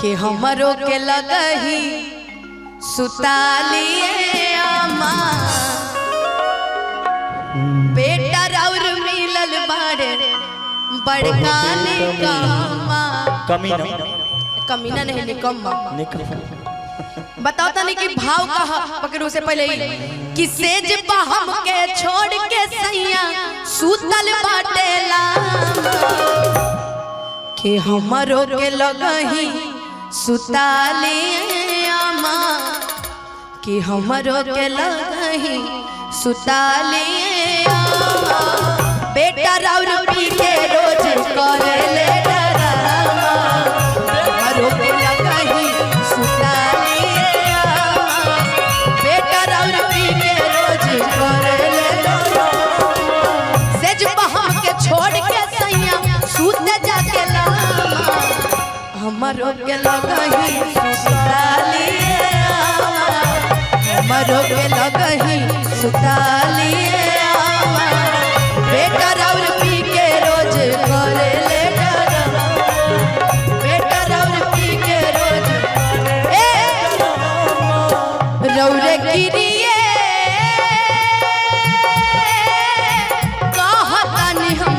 कि हमरो के लगही सुतालिए आमा बेटा और मिलल बाड़े बड़का निकम्मा कमीना नहीं निकम्मा बताओ तनी कि भाव कहा पकड़ो से पहले ही कि सेज हम के छोड़ के सैया सुतल बाटेला कि हमरो के लगही सुतालिए आमा कि हमरो के लगही सुतालिए आमा बेटा राउर पी के रोज करेले डरामा हमरो के लगही सुतालिए आमा बेटा राउर पी के रोज करेले डरामा सेज हम के छोड़ के सैया सुत जाके लामा हमरो के लगही सुतालिए आमा हमरो के लगही सुतालिए आमा बेटा राउर पी के रोज करेले डरामा बेटा राउर पी के रोज रौरे गिरिए कहतनी हम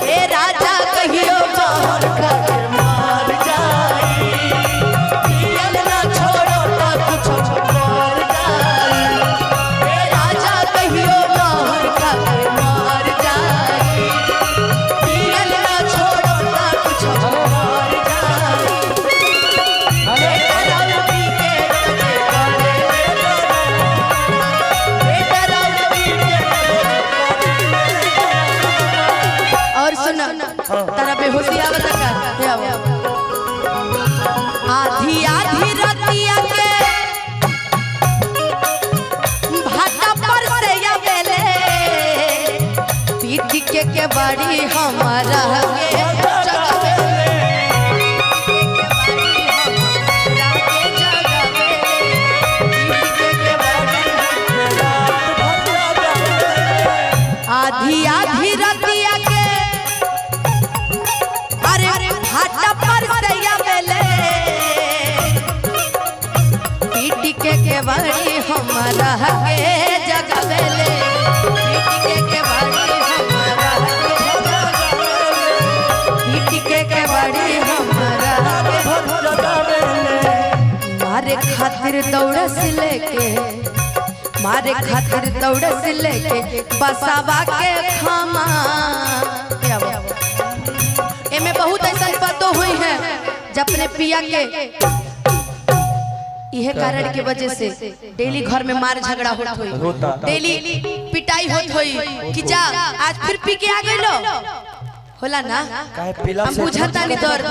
हे राजा कहियो बाहर कर मार जाई पियल ना छोड़ो ना कुछ मार जाई हे राजा कहियो बाहर कर मार जाई पियल ना छोड़ो ना कुछ मार जाई बेटा राउर पी के बेटा राउर पी के और सुना तारा बेहोशी आवत का हे आवा आधी आधी रतिया के भाटा पर से आवेले पीठ के बड़ी हमारा के जगावेले आधी आधी रतिया के अरे भाटा पर से आवेले पीठ के बड़ी हमारा के जगावेले पीठ के बड़ी हमारा के जगावेले पीठ के बड़ी हमारा के जगावेले मारे खातिर दौड़ से लेके मारे खातिर दौड़ से लेके बसावा के खामा एमे बहुत ऐसा बातों हुई है जब अपने पिया के यह कारण की वजह से डेली घर में मार झगड़ा होता डेली पिटाई होई कि जा आज फिर पी के आ गइलो होला ना हम बुझाता नहीं दर्द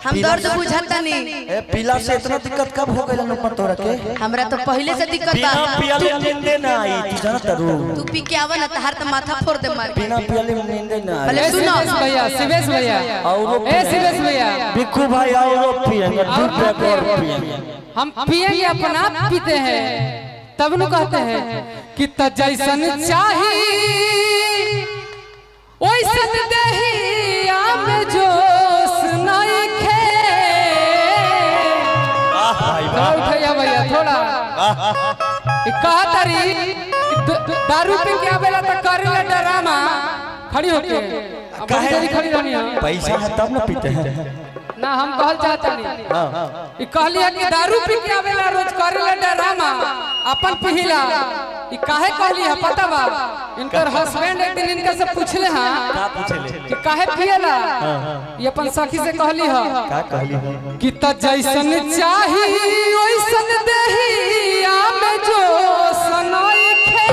हम दर्द बुझाता नहीं ए पिला से इतना दिक्कत कब हो गइल ऊपर तोरा के हमरा तो पहले से दिक्कत बिना पियाले नींद ना आई तू जानत रू तू पी के आवा ना तहार त माथा फोड़ दे मार बिना पियाले नींद ना आई भले सुनो भैया शिवेश भैया और ए शिवेश भैया बिक्कू भाई और पिएंगे दूध पे और पिएंगे हम पिएंगे अपना पीते हैं तब न कहते हैं कि त जैसन चाही ओइसन देहिया में जोश नहीं खे उठैया भैया थोड़ा कहा तारी दारू पी के आवेला त करेला डरामा खड़ी होके अब जल्दी खड़ी रहनी है पैसा है तब ना पीते हैं ना हम कहल चाहता नहीं कहली है कि दारू पी के आवेला रोज करेला डरामा अपन पिहिला काहे कहली है पता बा इनकर हस्बैंड एक दिन इनका से पूछले हां का पूछले कि काहे पियला ये अपन सखी से कहली है का कहली है कि त जैसन चाही ओइसन देहिया में जो सनाई खे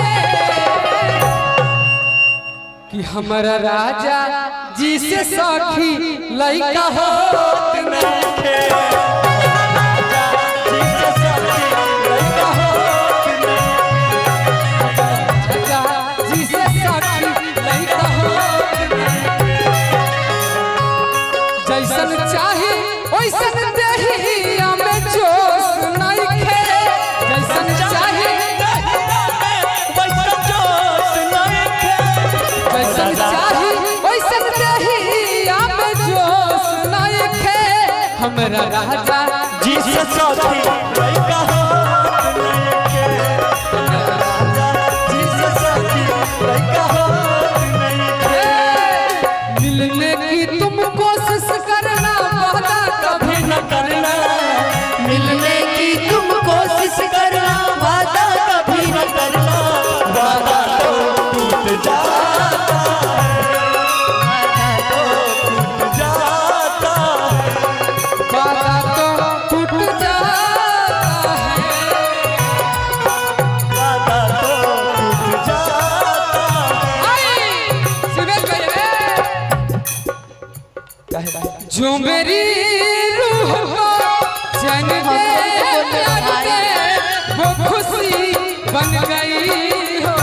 कि हमरा राजा जी से सखी लइका होत नइखे जैसन चाही ओइसन देहिया में जोश नइखे जैसन चाही वैसन जोश नइखे जैसन चाही ओइसन देहिया में जोश नइखे हमरा राजा जी से साथी लइका होत नइखे राजा जी से साथी लइका होत नइखे मिलने की तुम कोशिश करना वादा कभी न करना मिलने की तुम कोशिश करना वादा कभी न करना वादा तो टूट जाता वादा तो टूट जाता है वादा तो टूट जाता जो मेरी रूह को चैन दे वो खुशी बन गई हो।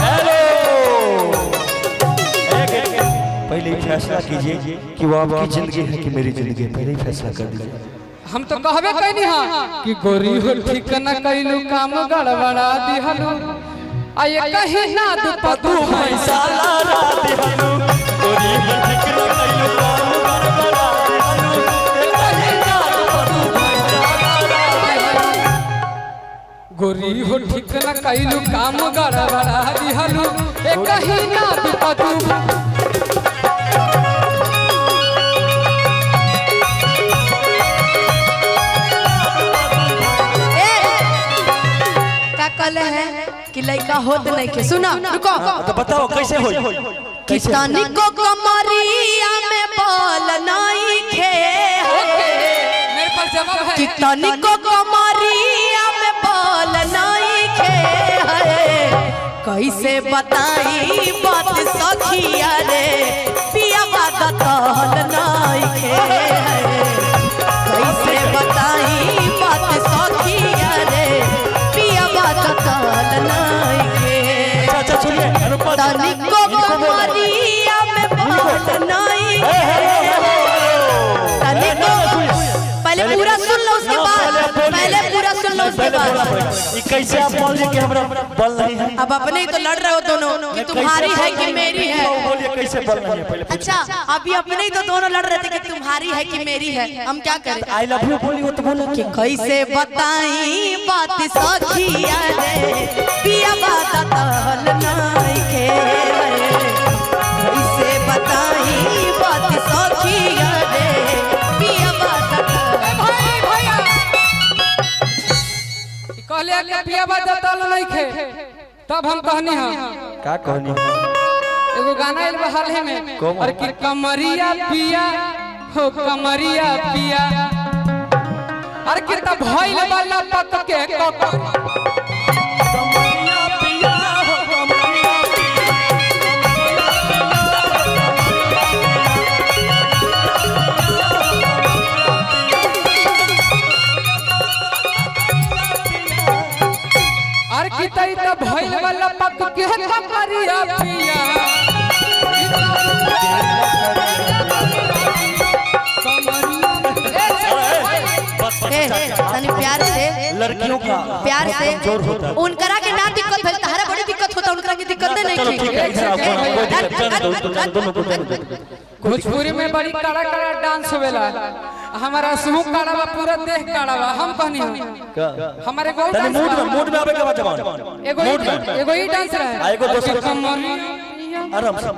पहले ही फैसला कीजिए कि वो आपकी जिंदगी है कि मेरी जिंदगी है। पहले ही फैसला कर दीजिए। हम तो कहबे कहनी हां कि गोरी हो ठीक न कइलू काम गड़बड़ा दिहलू आ ये कहीं ना दुपदू पैसा लारा दिहलू गोरी हो ठीक न कइलू काम गड़बड़ा दिहलू कहीं ना दुपदू पैसा लारा दिहलू गोरी हो ठीक न कइलू काम गड़बड़ा दिहलू ए कहीं ना दुपदू कल है कि लड़का होत नहीं के सुना रुको तो बताओ कैसे होई कितनी को कमरिया में बोल नहीं खे मेरे पास जवाब है कितनी को कमरिया में बोल नहीं खे कैसे बताई बात सखिया रे पिया बात तहल नहीं खे कैसे बताई बात सखिया रे पिया बात तहल नहीं खे अच्छा सुनिए तनिको कमरिया में बोल नहीं तनिको पहले पूरा सुन लो उसके बाद पहले पूरा सुन लो उसके बाद ये कैसे आप बोल रहे कि हमरा बल नहीं है अब अपने ही तो लड़ रहे हो दोनों कि तुम्हारी है कि मेरी है बोलिए कैसे बल नहीं है पहले अच्छा अभी अपने ही तो दोनों लड़ रहे थे कि तुम्हारी है कि मेरी है हम क्या करें आई लव यू बोलिए तो बोलो कि कैसे बताई बात सखिया रे पिया बात तहल नहीं के कैसे बताई बात सखिया रे पिया बात भैया कहले के पिया बात तल नहीं खे तब हम कहनी हां का कहनी एगो गाना आइल बा हाल ही में और कि कमरिया पिया हो कमरिया पिया और कि तब भइल वाला पक के कमरिया पिया हो कमरिया और कि तई तब भइल वाला पक के कमरिया पिया तनी प्यार से लड़कियों का प्यार से जोर होता है उनकरा के ना दिक्कत भइल तहरा बड़ी दिक्कत होता उनकरा की दिक्कत नहीं चलो ठीक है इधर आओ, कोई दिक्कत जाने दो दोनों को जाने दो भोजपुरी में बड़ी कड़ा कड़ा डांस होवेला हमारा समूह कड़ा बा पूरा देह कड़ा बा हम कहनी हमारे को तने मूड में आवे के बाद जवान एगो ही डांस रहे एगो दोसर कमरिया आराम से